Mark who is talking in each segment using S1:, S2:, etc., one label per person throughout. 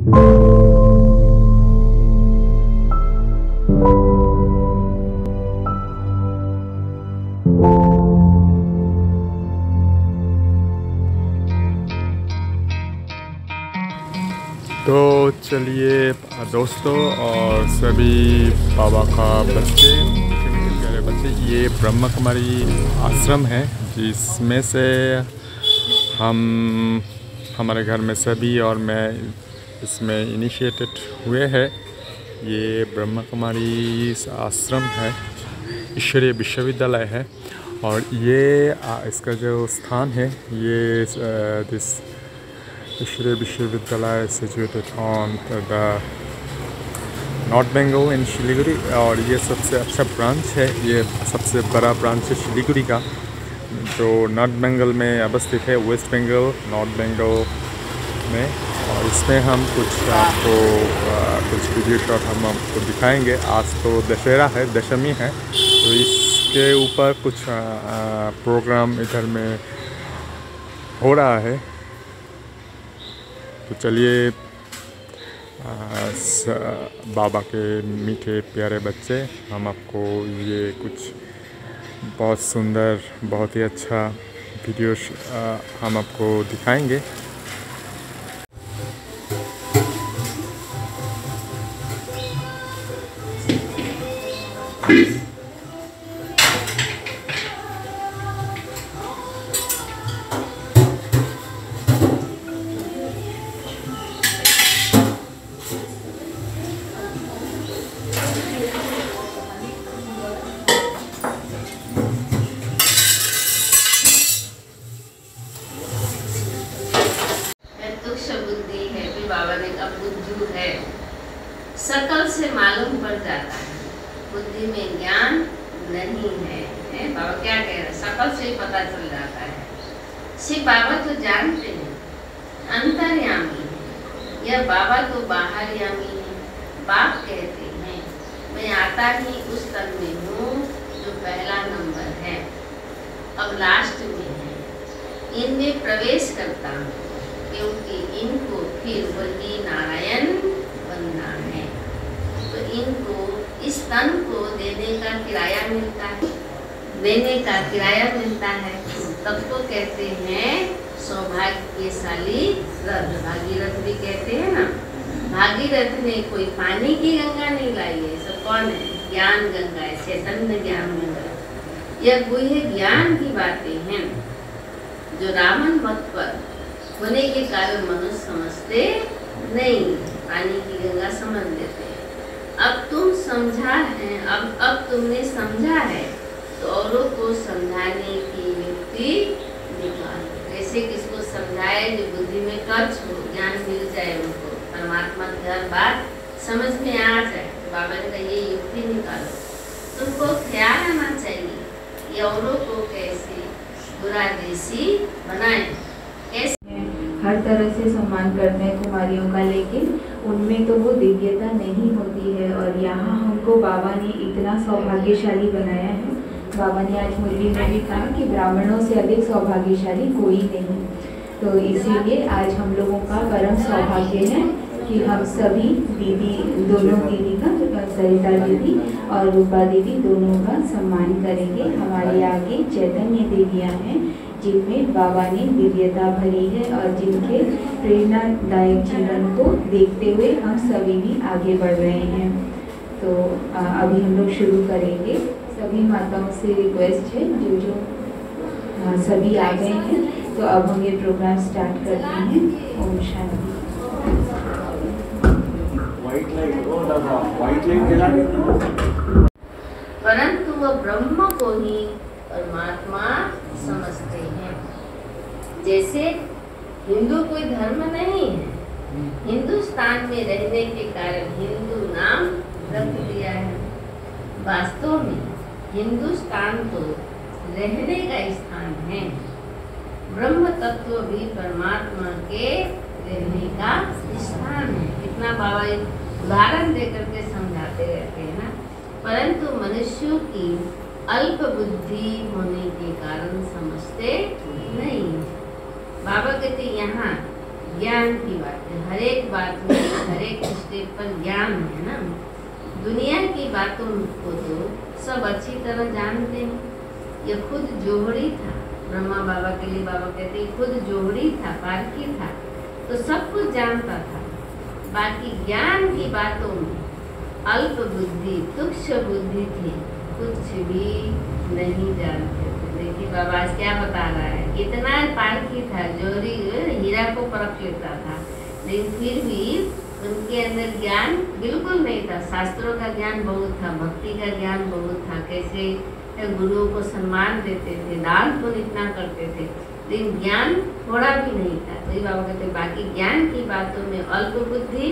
S1: तो चलिए दोस्तों और सभी बाबा का बच्चे, प्यारे बच्चे, ये ब्रह्मा कुमारी आश्रम है जिसमें से हमारे घर में सभी और मैं इसमें इनिशिएटेड हुए हैं। ये ब्रह्मा कुमारी आश्रम है, ईश्वरीय विश्वविद्यालय है और ये इसका जो स्थान है ये this Ishwariya Vishwavidyalaya situated on the north Bengal in Siliguri और ये सबसे अच्छा ब्रांच है, ये सबसे बड़ा ब्रांच है सिलीगुड़ी का जो नॉर्थ बंगाल में अवस्थित है, वेस्ट बंगाल नॉर्थ बंगाल में। और इसमें हम कुछ आपको कुछ वीडियो शॉट हम आपको दिखाएंगे। आज तो दशहरा है, दशमी है, तो इसके ऊपर कुछ प्रोग्राम इधर में हो रहा है। तो चलिए बाबा के मीठे प्यारे बच्चे, हम आपको ये कुछ बहुत सुंदर, बहुत ही अच्छा वीडियो हम आपको दिखाएंगे।
S2: बुद्धि है, फिर बाबा ने कहा बुद्धू है, शकल से मालूम पड़ जाता है, बुद्धि में ज्ञान नहीं है, बाबा क्या कह रहे हैं, शकल से ही पता चल जाता है। शिव बाबा तो जानते हैं, अंतर्यामी है, यह बाबा तो बाहरयामी है। बाप कहते हैं मैं आता ही उस तन में हूँ जो पहला नंबर है, अब लास्ट में है, इनमें प्रवेश करता हूँ क्योंकि इनको फिर वही नारायण बनना है। तो इनको इस तन को देने का किराया मिलता है, देने का किराया मिलता है, तब तो कहते हैं सौभाग्यशाली रथ। भागीरथ भी कहते हैं ना, भागीरथ ने कोई पानी की गंगा नहीं लाई है, सब कौन है, ज्ञान गंगा है, चैतन्य ज्ञान गंगा। यह गुह्य ज्ञान की बातें हैं जो रावण वध पर होने के कारण मनुष्य समझते नहीं, पानी की गंगा समझ लेते हैं। अब तुम समझा है, अब तुमने समझा है तो औरों को समझाने की युक्ति निकालो। ऐसे किसको समझाए जो बुद्धि में कर्ज हो, ज्ञान मिल जाए, उनको परमात्मा की हर बात समझ में आ जाए। बाबा ने कहा ये युक्ति निकालो, तुमको ख्याल आना चाहिए ये औरों को कैसे बुरा देसी बनाए, कैसे
S3: हर तरह से सम्मान करते हैं कुमारियों का, लेकिन उनमें तो वो दिव्यता नहीं होती है। और यहाँ हमको बाबा ने इतना सौभाग्यशाली बनाया है। बाबा ने आज मुरली में भी कहा कि ब्राह्मणों से अधिक सौभाग्यशाली कोई नहीं। तो इसीलिए आज हम लोगों का परम सौभाग्य है कि हम सभी दीदी, दोनों दीदी का, सरिता दीदी और रूपा दीदी दोनों का सम्मान करेंगे। हमारे आगे चैतन्य देवियाँ हैं जिनमें बाबा ने दिव्यता भरी है और जिनके प्रेरणादायक जीवन को देखते हुए हम सभी भी आगे बढ़ रहे हैं। तो अभी हम लोग शुरू करेंगे। सभी माताओं से रिक्वेस्ट है जो सभी आ गए हैं, तो अब हम ये प्रोग्राम स्टार्ट करते हैं। ओम शांति।
S2: परंतु वह ब्रह्म को ही परमात्मा समझते हैं। जैसे हिंदू कोई धर्म नहीं है, हिंदुस्तान में रहने के कारण हिंदू नाम रख दिया है। वास्तव में हिंदुस्तान तो रहने का स्थान है, ब्रह्म तत्व भी परमात्मा के रहने का स्थान है। इतना बाबा उदाहरण देकर के समझाते रहते हैं ना। परंतु मनुष्यों की अल्प बुद्धि होने के कारण समझते नहीं। बाबा कहते यहाँ ज्ञान की बात है, हर एक बात में हर एक स्टेप पर ज्ञान है ना। दुनिया की बातों को तो सब अच्छी तरह जानते हैं। यह खुद जोहरी था, ब्रह्मा बाबा के लिए बाबा कहते हैं खुद जोहरी था, पारखी था, तो सब कुछ जानता था। बाकी ज्ञान की बातों में अल्प बुद्धि, तुच्छ बुद्धि थी, कुछ भी नहीं जानते थे। देखिए बाबा आज क्या बता रहा है, कितना पारखी था, जोहरी हीरा को परख लेता था, लेकिन फिर भी उनके अंदर ज्ञान बिल्कुल नहीं था। शास्त्रों का ज्ञान बहुत था, भक्ति का ज्ञान बहुत था, कैसे गुरुओं को सम्मान देते थे, दान पुण्य इतना करते थे, लेकिन ज्ञान थोड़ा भी नहीं था। तो ये बाबा कहते बाकी ज्ञान की बातों में अल्प बुद्धि,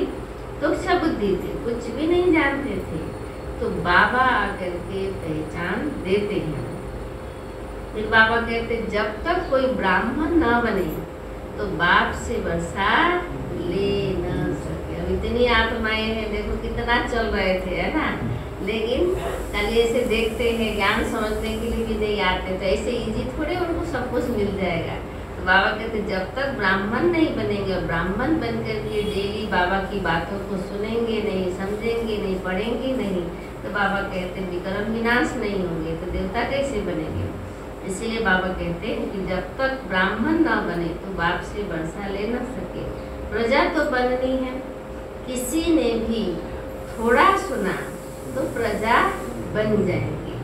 S2: तुच्छ बुद्धि थे, कुछ भी नहीं जानते थे। तो बाबा आकर के पहचान देते हैं। फिर बाबा कहते जब तक कोई ब्राह्मण न बने तो बाप से वर्षा ले न सके। अब इतनी आत्माएं हैं, देखो कितना चल रहे थे, है ना, लेकिन खाली ऐसे देखते हैं, ज्ञान समझने के लिए भी नहीं आते, तो ऐसे इजी थोड़े उनको सब कुछ मिल जाएगा। तो बाबा कहते जब तक ब्राह्मण नहीं बनेंगे, ब्राह्मण बन करके डेली बाबा की बातों को सुनेंगे नहीं, समझेंगे नहीं, पढ़ेंगे नहीं, तो बाबा कहते विक्रम विनाश नहीं होंगे, तो देवता कैसे बनेंगे। इसीलिए बाबा कहते हैं कि जब तक ब्राह्मण न बने तो बाप से वर्षा ले न सके। प्रजा तो बननी है, किसी ने भी थोड़ा सुना तो प्रजा बन जाएंगे।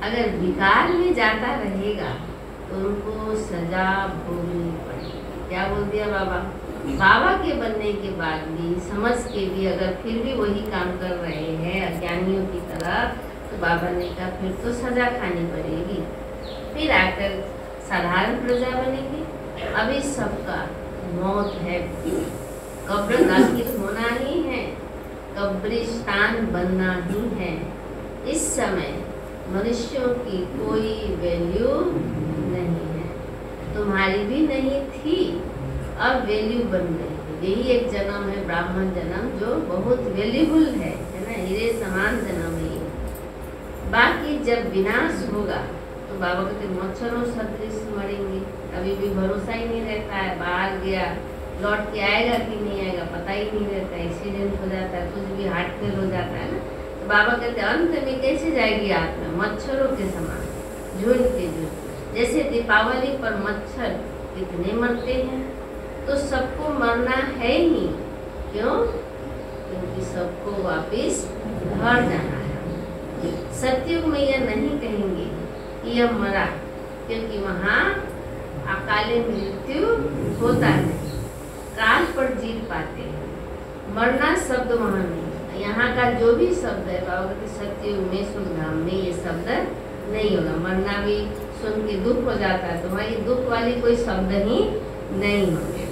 S2: अगर विकार में जाता रहेगा तो उनको सजा भोगनी पड़ेगी। क्या बोल दिया बाबा, बाबा के बनने के बाद भी समझ के भी अगर फिर भी वही काम कर रहे हैं अज्ञानियों की तरह, तो बाबा ने कहा फिर तो सजा खानी पड़ेगी। फिर आकर साधारण प्रजा बनेगी। अभी सबका मौत है, कब्र दाखिल होना ही है, कब्रिस्तान बनना ही है। इस समय मनुष्यों की कोई वैल्यू नहीं है, तुम्हारी भी नहीं थी, अब वैल्यू बन गई। यही एक जन्म है ब्राह्मण जन्म, जो बहुत वैल्यूबल है ना, हीरे समान जन्म है। बाकी जब विनाश होगा तो बाबा कहते मच्छरों सदृश मरेंगे। कभी भी भरोसा ही नहीं रहता है, बाहर गया लौट के आएगा कि नहीं आएगा पता ही नहीं रहता है, एक्सीडेंट हो जाता है, कुछ भी हार्ट फेल हो जाता है ना। तो बाबा कहते अंत में कैसे जाएगी आत्मा, मच्छरों के समान, झुंड के झुंड। जैसे दीपावली पर मच्छर कितने मरते हैं, तो सबको मरना है ही। क्यों? क्योंकि सबको वापिस घर जाना है। सतयुग में यह नहीं कहेंगे कि यह मरा, क्योंकि वहाँ अकाले मृत्यु होता है, काल पर जीत पाते हैं। मरना शब्द वहाँ नहीं, यहाँ का जो भी शब्द है बाबा के सतयुग में सुखधाम में ये शब्द नहीं होगा। मरना भी सुन के दुख हो जाता है, तो वहाँ ये दुख वाली कोई शब्द ही नहीं होंगे।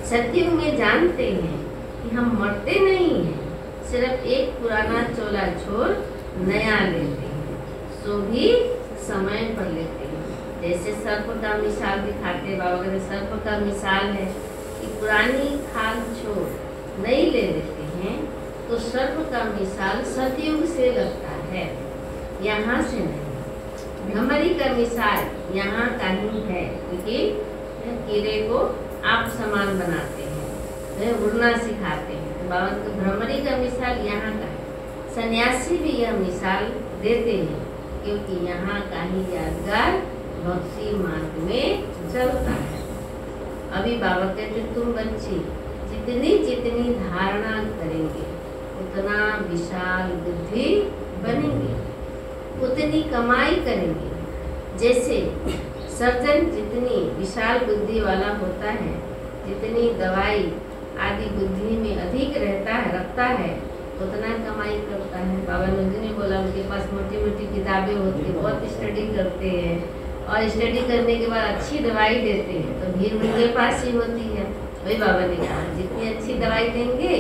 S2: सतयुग में जानते हैं कि हम मरते नहीं हैं, सिर्फ एक पुराना चोला छोड़ नया लेते हैं, सो भी समय पर लेते हैं। जैसे सर्प का मिसाल दिखाते बाबा कहते सर्प का मिसाल है कि पुरानी खाल छोड़ नई ले लेते हैं, तो सर्प का मिसाल सतयुग से लगता है, यहाँ से नहीं। भ्रमरी का मिसाल यहाँ का ही है, क्योंकि कीड़े को आप समान बनाते हैं, उड़ना सिखाते हैं। तो बाबा को भ्रमरी का मिसाल यहाँ का है। सन्यासी भी यह मिसाल देते हैं, क्योंकि यहाँ का ही यादगार भक्ति मार्ग में चलता है। अभी बाबा कहते तुम बच्चे जितनी जितनी धारणा करेंगे उतना विशाल बुद्धि बनेंगे, उतनी कमाई करेंगे। जैसे सर्जन जितनी विशाल बुद्धि वाला होता है, जितनी दवाई आदि बुद्धि में अधिक रहता है रखता है, उतना कमाई करता है। बाबा ने बोला उनके पास मोटी मोटी किताबें होती है, बहुत स्टडी करते हैं, और स्टडी करने के बाद अच्छी दवाई देते हैं, तो भीड़ उनके पास ही होती है। वही बाबा ने कहा जितनी अच्छी दवाई देंगे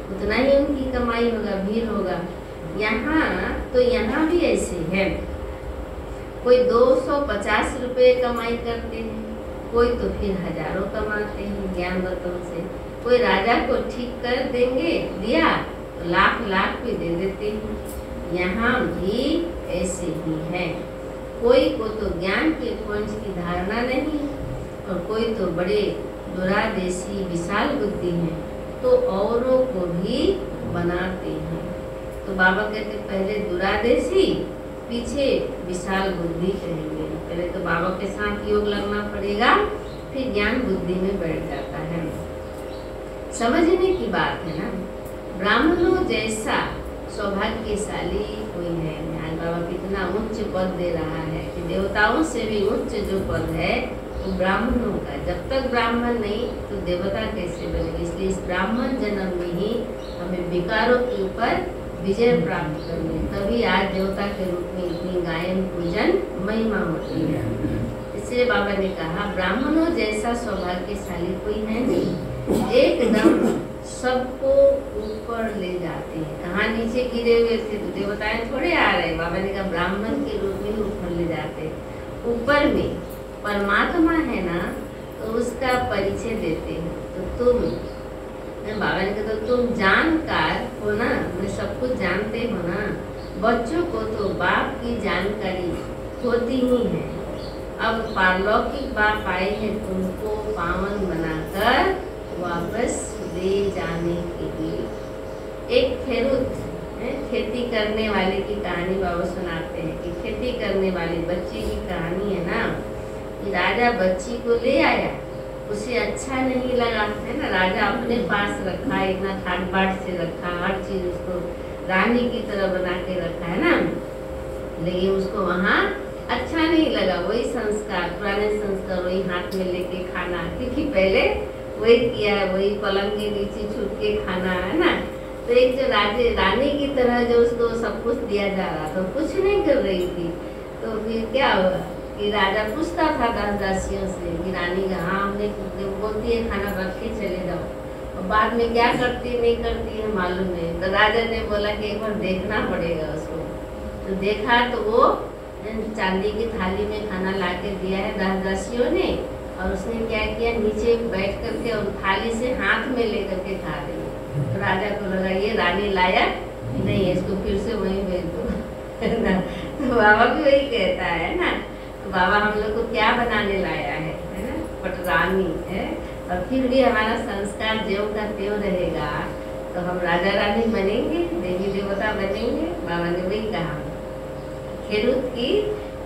S2: उतना ही उनकी कमाई होगा, भीड़ होगा। यहाँ भी ऐसे है, कोई 250 रुपये कमाई करते हैं, कोई तो फिर हजारों कमाते हैं ज्ञान रत्न से। कोई राजा को ठीक कर देंगे दिया तो लाख लाख भी दे देते हैं। यहाँ भी ऐसे ही है, कोई को तो ज्ञान के पुंज की धारणा नहीं, और कोई तो बड़े दुरादेशी विशाल बुद्धि है, तो औरों को भी बनाते हैं। तो बाबा कहते पहले दूरादेशी, पीछे विशाल बुद्धि कहेंगे। पहले तो बाबा के साथ योग लगना पड़ेगा, फिर ज्ञान बुद्धि में बैठ जाता है। समझने की बात है ना, ब्राह्मणों जैसा सौभाग्यशाली कोई है। आज बाबा कितना उच्च पद दे रहा है कि देवताओं से भी उच्च जो पद है वो ब्राह्मणों का। जब तक ब्राह्मण नहीं तो देवता कैसे बनेंगे। इसलिए इस ब्राह्मण जन्म में ही हमें विकारों के ऊपर विजय प्राप्त करनी है, तभी आज देवता के रूप में इतनी गायन पूजन महिमा होती है। इसलिए बाबा ने कहा ब्राह्मणों जैसा सौभाग्यशाली कोई है नहीं, एकदम सबको ऊपर ले जाते हैं। कहाँ नीचे गिरे हुए थे तो देवताएं थोड़े आ रहे, बाबा ने कहा ब्राह्मण के रूप में ऊपर ले जाते। ऊपर में परमात्मा है ना, तो उसका परिचय देते हैं। तो तुम, बाबा ने कहा तो तुम जानकार हो ना, मैं सब कुछ जानते हो ना। बच्चों को तो बाप की जानकारी होती ही है। अब पारलौकिक बाप आए हैं तुमको पावन बनाकर वापस ले जाने के लिए। एक खेरूत खेती करने वाले की कहानी बाबा सुनाते हैं कि खेती करने वाली बच्ची की कहानी है ना, कि राजा बच्ची को ले आया, उसे अच्छा नहीं लगा है ना। राजा अपने पास रखा, इतना ठाट बाट से रखा, हर चीज उसको रानी की तरह बना के रखा है ना, लेकिन उसको वहाँ अच्छा नहीं लगा। वही संस्कार, पुराने संस्कार, वही हाथ में लेके खाना, क्योंकि पहले वही किया है, वही पलंग के नीचे छुप के खाना है ना। तो एक जो रानी की तरह जो उसको सब कुछ दिया जा रहा था, कुछ नहीं कर रही थी। तो फिर क्या हुआ कि राजा पूछता था दासियों से कि रानी का हाँ हमने बोलती है खाना रख के चले जाओ, और बाद में क्या करती नहीं करती है मालूम नहीं। तो राजा ने बोला कि एक बार देखना पड़ेगा उसको। तो देखा तो वो चांदी की थाली में खाना ला के दिया है दासियों ने, और उसने क्या किया नीचे बैठ करके और थाली से हाथ में लेकर के खा रही है। तो राजा को लगा ये रानी लायक नहीं है, इसको फिर से वहीं भेज दो है ना। तो बाबा भी वही कहता है ना, तो बाबा हम लोग को क्या बनाने लाया है ना, पटरानी है। और फिर भी हमारा संस्कार ज्यों का त्यों रहेगा, तो हम राजा रानी बनेंगे, देवी देवता बनेंगे। बाबा ने वही कहा। खेरूत की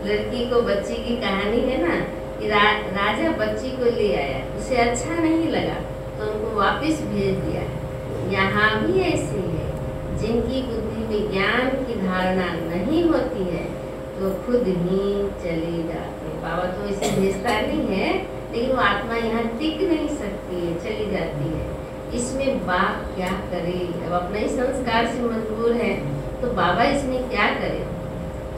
S2: लड़की को बच्ची की कहानी है ना, कि राजा बच्ची को ले आया, उसे अच्छा नहीं लगा तो उनको वापस भेज दिया। यहाँ भी ऐसे है, जिनकी बुद्धि में ज्ञान की धारणा नहीं होती है तो खुद ही चले जाते हैं। बाबा तो इसे भेजता नहीं है, लेकिन वो आत्मा यहाँ टिक नहीं सकती है, चली जाती है। इसमें बाप क्या करे, अब अपने ही संस्कार से मजबूर है, तो बाबा इसमें क्या करे।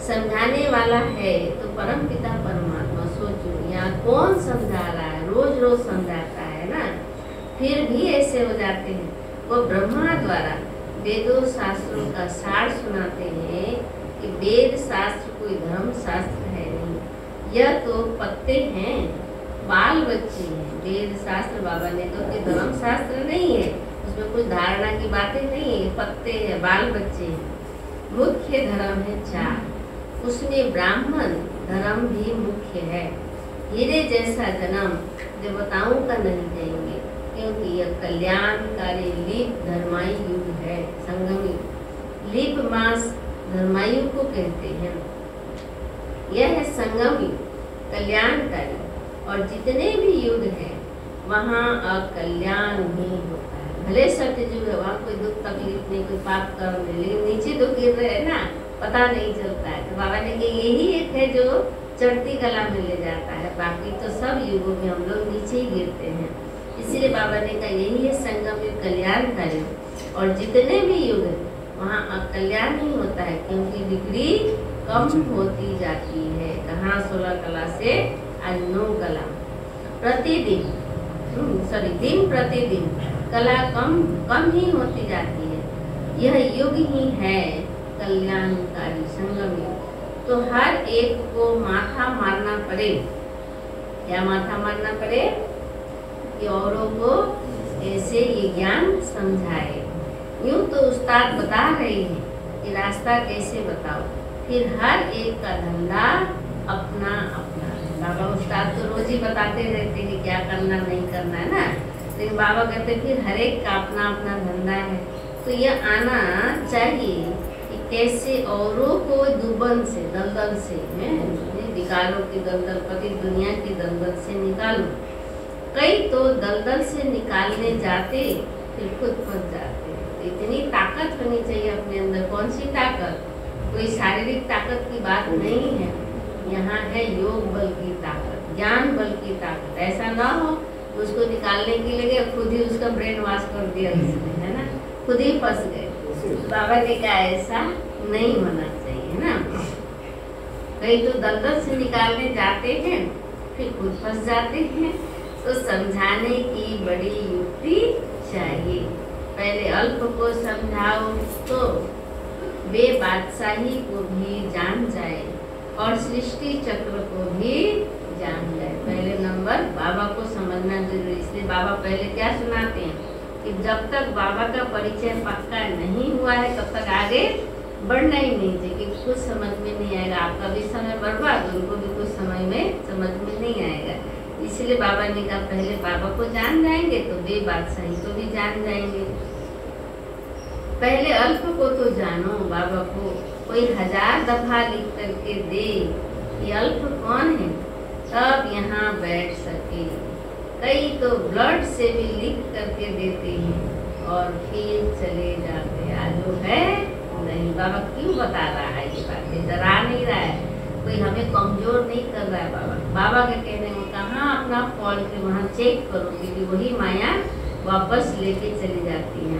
S2: समझाने वाला है तो परम पिता परमात्मा। सोचो यहाँ कौन समझा रहा है, रोज रोज समझाता है ना, फिर भी ऐसे हो जाते हैं। वो ब्रह्मा द्वारा वेदों शास्त्रों का सार सुनाते हैं कि वेद शास्त्र कोई धर्म शास्त्र है नहीं, यह तो पत्ते हैं, बाल बच्चे हैं। वेद शास्त्र बाबा ने तो कि धर्म शास्त्र नहीं है, उसमें कुछ धारणा की बातें नहीं है, पत्ते हैं, बाल बच्चे हैं। मुख्य धर्म है 4, उसमें ब्राह्मण धर्म भी मुख्य है। हीरे जैसा जन्म देवताओं का नहीं कहेंगे, क्योंकि यह कल्याणकारी लीप धर्मायु युग है, संगमी। लीप मास धर्मायु को कहते हैं। यह है संगमी, कल्याणकारी, और जितने भी युग हैं वहाँ अकल्याण ही होता है। भले सत्ययुग है, वहाँ कोई दुख तकलीफ नहीं, कोई पाप कर्म नहीं, लेकिन नीचे तो गिर रहे हैं ना, पता नहीं चलता है। तो बाबा ने कहा यही एक है जो चढ़ती कला में ले जाता है, बाकी तो सब युगों में हम लोग नीचे ही गिरते हैं। इसीलिए बाबा ने कहा यही है संगम युग कल्याणकारी, और जितने भी युग है वहाँ अकल्याण ही होता है, क्योंकि डिग्री कम होती जाती है। कहाँ 16 कला से आज 9 कला। प्रतिदिन दिन प्रतिदिन कला कम ही होती जाती है। यह युग ही है कल्याणकारी संगम युग। तो हर एक को माथा मारना पड़े। क्या माथा मारना पड़े? कि औरों को ऐसे ये ज्ञान समझाए। यूँ तो उस्ताद बता रहे हैं कि रास्ता कैसे बताओ, फिर हर एक का धंधा अपना अपना है। बाबा उस्ताद तो रोज ही बताते रहते हैं क्या करना नहीं करना है ना, लेकिन बाबा कहते फिर हर एक का अपना अपना धंधा है। तो यह आना चाहिए कि कैसे औरों को दुबन से दलदल से निकालो कि दलदल पति दुनिया की दलदल से निकालो। कई तो दलदल से निकालने जाते फिर खुद फंस जाते। इतनी ताकत होनी चाहिए अपने अंदर। कौन सी ताकत? कोई शारीरिक ताकत की बात नहीं है, यहाँ है योग बल की ताकत, ज्ञान बल की ताकत। ऐसा ना हो उसको निकालने के लिए खुद ही उसका ब्रेन वॉश कर दिया इसने, है ना, खुद ही फंस गए। बाबा ने कहा ऐसा नहीं होना चाहिए ना। कई तो दलदल से निकालने जाते हैं फिर खुद फंस जाते हैं। तो समझाने की बड़ी युक्ति चाहिए। पहले अल्प को समझाओ तो वे बादशाही को भी जान जाए और सृष्टि चक्र को भी जान जाए। पहले नंबर बाबा को समझना जरूरी। इसलिए बाबा पहले क्या सुनाते हैं कि जब तक बाबा का परिचय पक्का नहीं हुआ है तब तक आगे बढ़ना ही नहीं चाहिए, कि कुछ समझ में नहीं आएगा। आपका भी समय बर्बाद, उनको भी कुछ समय में समझ में नहीं आएगा। इसलिए बाबा ने कहा पहले बाबा को जान जाएंगे तो वे बादशाही को भी जान जाएंगे। पहले अल्प को तो जानो। बाबा को कोई 1000 दफा लिख करके दे कि अल्प कौन है, तब यहाँ बैठ सके। कई तो ब्लड से भी लिख करके देते हैं और फिर चले जाते हैं। जो है नहीं। बाबा क्यों बता रहा है ये बातें? डरा नहीं रहा है, कोई हमें कमजोर नहीं कर रहा है। बाबा के कहने में कहाँ अपना फॉल्ट है वहाँ चेक करो, क्योंकि वही माया वापस लेके चली जाती है।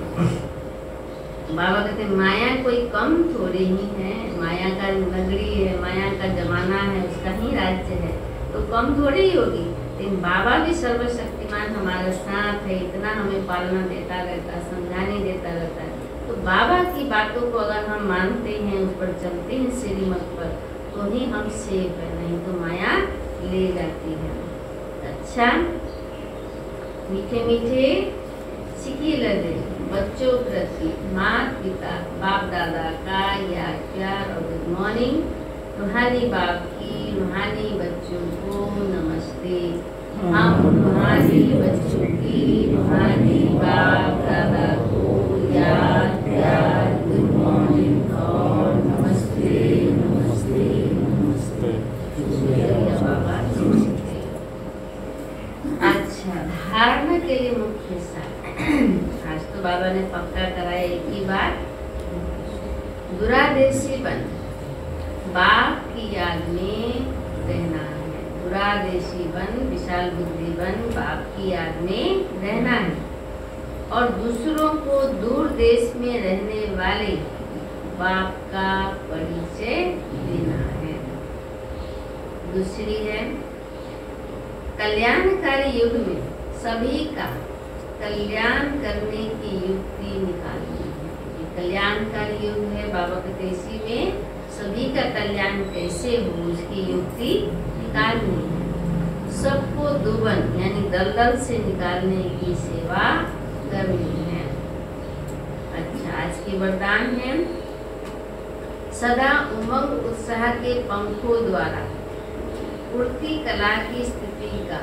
S2: बाबा कहते हैं माया कोई कम थोड़ी ही है, माया का नगरी है, माया का जमाना है, उसका ही राज्य है, तो कम थोड़ी ही होगी। लेकिन बाबा भी सर्वशक्तिमान हमारे साथ है, इतना हमें पालना देता रहता है, समझाने देता रहता है। तो बाबा की बातों को अगर हम मानते हैं, उस पर चलते हैं श्रीमत पर, तो ही हम सेफ है, नहीं तो माया ले जाती है। अच्छा, मीठे मीठे सिक्के लगे बच्चों प्रति माता पिता बाप दादा का याद प्यार और गुड मॉर्निंग। रूहानी बाप की रूहानी बच्चों को नमस्ते। हम रूहानी बच्चों की रूहानी बाप दादा को याद प्यार गुड मॉर्निंग और नमस्ते नमस्ते नमस्ते। बाबा नमस्ते। अच्छा, धारणा के लिए मुख्य सार आज तो बाबा ने पक्का कराया एक ही बात, दुरादेशी बन बाप की याद में रहना है। दुरादेशी बन, विशाल बुद्धि बन, बाप की याद में रहना है। और दूसरों को दूर देश में रहने वाले बाप का परिचय देना है। दूसरी है कल्याणकारी युग में सभी का कल्याण करने की युक्ति निकालनी है। ये कल्याणकारी युग है, बाबा कहते इसी में सभी का कल्याण कैसे हो उसकी युक्ति निकालनी है। सबको दुबन यानी दलदल से निकालने की सेवा करनी है। अच्छा, आज की वरदान है सदा उमंग उत्साह के पंखों द्वारा उड़ती कला की स्थिति का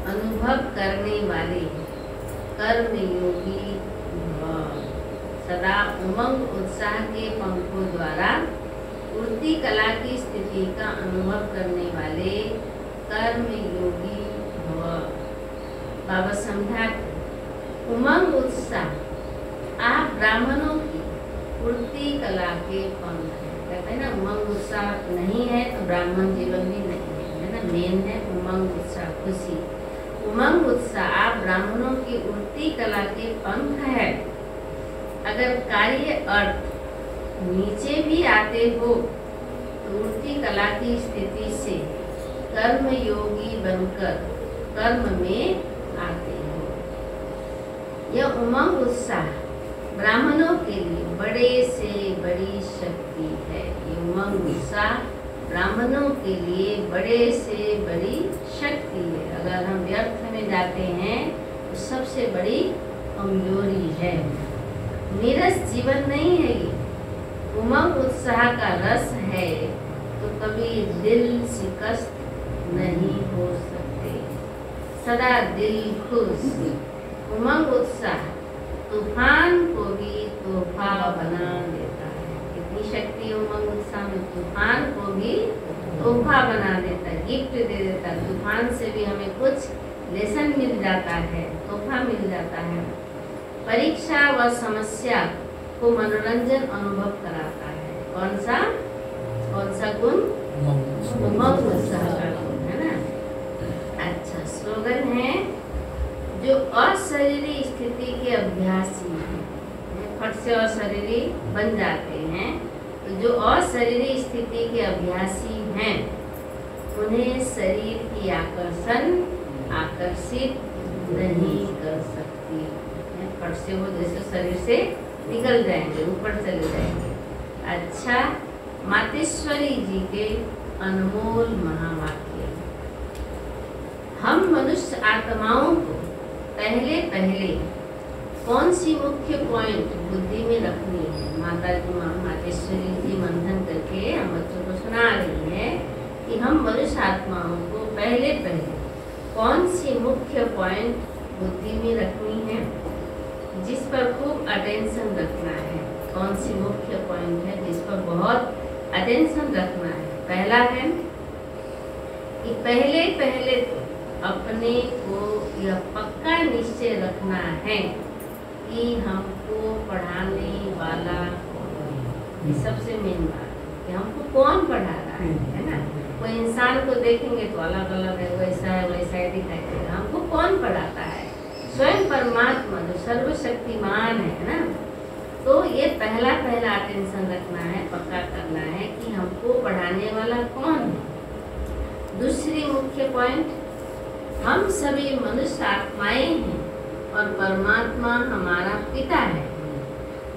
S2: अनुभव करने वाले कर्म योगी भव। सदा उमंग उत्साह के पंखों द्वारा उड़ती कला की स्थिति का अनुभव करने वाले कर्म योगी भव। बाबा समझाते उमंग उत्साह आप ब्राह्मणों की उड़ती कला के पंख है। कहते हैं ना, उमंग उत्साह नहीं है तो ब्राह्मण जीवन भी नहीं है ना। मेन है उमंग उत्साह, खुशी। उमंग उत्साह आप ब्राह्मणों की उड़ती कला के पंख है। अगर कार्य अर्थ नीचे भी आते हो तो उड़ती कला की स्थिति से कर्म योगी बनकर कर्म में आते हो। यह उमंग उत्साह ब्राह्मणों के लिए बड़े से बड़ी शक्ति है। ये उमंग उत्साह ब्राह्मणों के लिए बड़े से बड़ी शक्ति है। अगर हम व्यर्थ में जाते हैं तो सबसे बड़ी कमजोरी है। नीरस जीवन नहीं है ये, उमंग उत्साह का रस है तो कभी दिल शिकस्त नहीं हो सकते। सदा दिल खुश, उमंग उत्साह तूफान को भी तोहफा बना देता है। कितनी शक्ति है उमंग उत्साह में, तूफान को भी तोहफा बना देता है, गिफ्ट दे देता है। तूफान से भी हमें कुछ लेसन मिल जाता है, तोहफा मिल जाता है। परीक्षा व समस्या को मनोरंजन अनुभव कराता है। कौन सा गुण? उमंग उत्साह का गुण है ना। अच्छा, स्लोगन है, जो अशरीरी स्थिति के अभ्यासी हैं, फट से अशरीरी बन जाते हैं, तो जो अशरीरी स्थिति के अभ्यासी हैं उन्हें शरीर की आकर्षित नहीं कर सकती। फट से वो जैसे शरीर से निकल जाएंगे, ऊपर चले जाएंगे। अच्छा, मातेश्वरी जी के अनमोल महावाक्य। हम मनुष्य आत्माओं को पहले कौन सी मुख्य पॉइंट बुद्धि में रखनी है? मातेश्वरी जी मंथन करके हम बच्चों को सुना रही है कि हम मनुष्य आत्माओं को पहले कौन सी मुख्य पॉइंट बुद्धि में रखनी है, जिस पर खूब अटेंशन रखना है। कौन सी मुख्य पॉइंट है जिस पर बहुत अटेंशन रखना है? पहला है कि पहले तो अपने को यह पक्का निश्चय रखना है कि हमको पढ़ाने वाला कौन है। ये सबसे मेन बात है कि हमको कौन पढ़ा रहा है ना। कोई इंसान को देखेंगे तो अलग अलग है, वैसा है वैसा है दिखाई देगा। हमको कौन पढ़ाता है? स्वयं परमात्मा जो सर्वशक्तिमान है ना। तो ये पहला अटेंशन रखना है, पक्का करना है कि हमको पढ़ाने वाला कौन है। दूसरी मुख्य पॉइंट, हम सभी मनुष्य आत्माएं हैं और परमात्मा हमारा पिता है।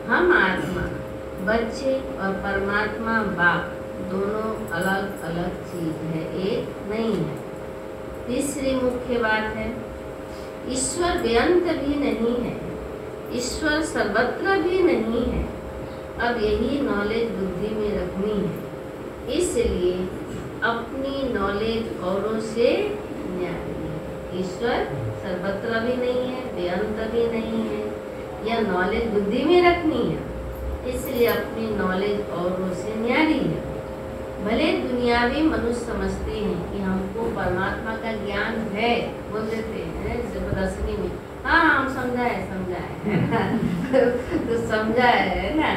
S2: हम आत्मा बच्चे और परमात्मा बाप दोनों अलग अलग चीज है, एक नहीं है। तीसरी मुख्य बात है, ईश्वर बेअंत भी नहीं है, ईश्वर सर्वत्र भी नहीं है। अब यही नॉलेज बुद्धि में रखनी है, इसलिए अपनी नॉलेज औरों से न्यारी है। ईश्वर सर्वत्र भी नहीं है, बेअंत भी नहीं है, यह नॉलेज बुद्धि में रखनी है, इसलिए अपनी नॉलेज औरों से न्यारी है। भले दुनियावी मनुष्य समझते हैं कि हमको परमात्मा का ज्ञान है, बोल देते हैं जैसे प्रदर्शनी में, हाँ हम समझा है तो समझा है ना।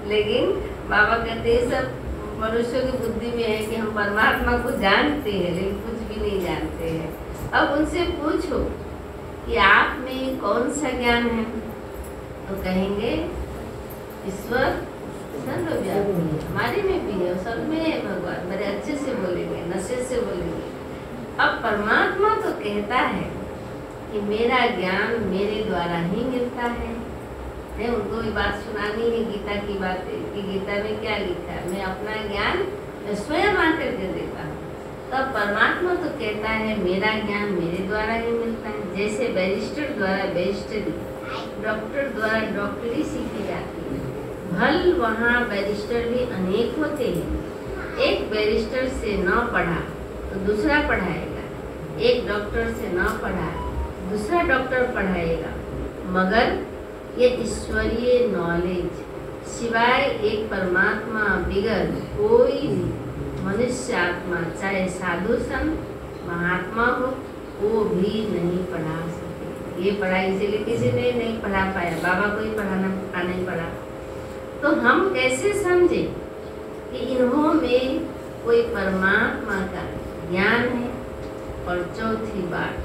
S2: लेकिन बाबा कहते हैं सब मनुष्यों की बुद्धि में है कि हम परमात्मा को जानते हैं लेकिन कुछ भी नहीं जानते हैं। अब उनसे पूछो कि आप में कौन सा ज्ञान है, तो कहेंगे ईश्वर सर्वव्यापी है, हमारे में भी है, सब में है भगवान। बड़े अच्छे से बोलेंगे, नशे से बोलेंगे। अब परमात्मा तो कहता है कि मेरा ज्ञान मेरे द्वारा ही मिलता है। उनको भी बात सुनानी है गीता की बातें कि गीता में क्या लिखा है, मैं अपना ज्ञान स्वयं आकर के देता हूँ। तब परमात्मा तो कहता है मेरा ज्ञान मेरे द्वारा ही मिलता है। जैसे बैरिस्टर द्वारा बैरिस्टरी, डॉक्टर द्वारा डॉक्टरी सीखी जाती है। भल वहाँ बैरिस्टर भी अनेक होते हैं। एक बैरिस्टर से न पढ़ा तो दूसरा पढ़ाएगा, एक डॉक्टर से न पढ़ा दूसरा डॉक्टर पढ़ाएगा, मगर ये ईश्वरीय नॉलेज सिवाय एक परमात्मा बिगर कोई भी मनुष्य आत्मा, चाहे साधु संत महात्मा हो, वो भी नहीं पढ़ा सकते। ये पढ़ाई इसीलिए किसी ने नहीं पढ़ा पाया, बाबा को ही पढ़ाना नहीं पड़ा। तो हम कैसे समझे कि इन्हों में कोई परमात्मा का ज्ञान है। और चौथी बात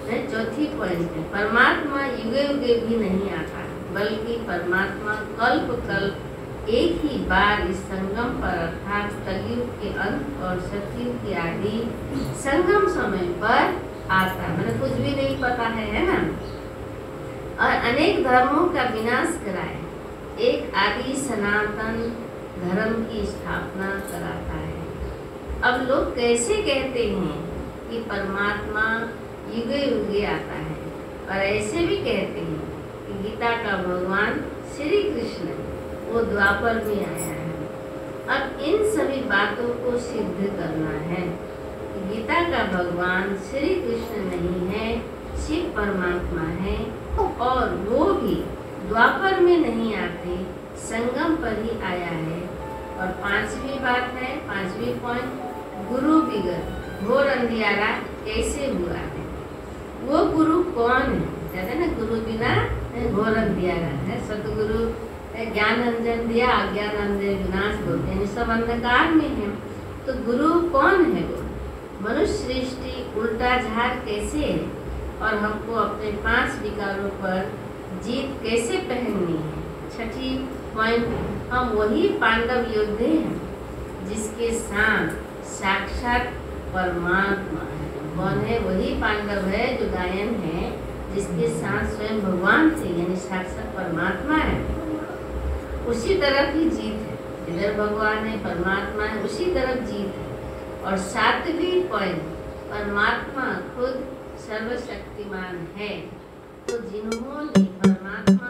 S2: है, चौथी पॉइंट है, परमात्मा युगे युगे भी नहीं आता, बल्कि परमात्मा कल्प कल्प एक ही बार इस संगम पर अर्थात कलयुग के अंत और सतयुग के आदि संगम समय पर आता। मैंने कुछ भी नहीं पता है ना। और अनेक धर्मों का विनाश कराए, एक आदि सनातन धर्म की स्थापना कराता है। अब लोग कैसे कहते हैं कि परमात्मा युगे युगे आता है, और ऐसे भी कहते हैं कि गीता का भगवान श्री कृष्ण वो द्वापर में आया है। अब इन सभी बातों को सिद्ध करना है कि गीता का भगवान श्री कृष्ण नहीं है, शिव परमात्मा है और वो भी द्वापर में नहीं आते, संगम पर ही आया है। और पांचवी बात है, पांचवी पॉइंट, गुरु बिगर घोर अंधियारा कैसे हुआ है? वो गुरु कौन है? कहते हैं ना, गुरु बिना घोर अंधियारा है। सतगुरु ज्ञान अंजन दिया, अज्ञान अंजन विनाश बोलते हैं, सब अंधकार में है। तो गुरु कौन है? वो मनुष्य सृष्टि उल्टा झार कैसे है और हमको अपने 5 विकारों पर जीत कैसे पहननी है? छठी पॉइंट, हम वही पांडव योद्धे हैं जिसके साथ साक्षात परमात्मा है। कौन है? वही पांडव है जो गायन है, जिसके साथ स्वयं भगवान थे, यानी साक्षात परमात्मा है। उसी तरफ ही जीत है, जिधर भगवान है, परमात्मा है, उसी तरफ जीत है। और 7वीं पॉइंट, परमात्मा खुद सर्वशक्तिमान है। तो जिन्होंने परमात्मा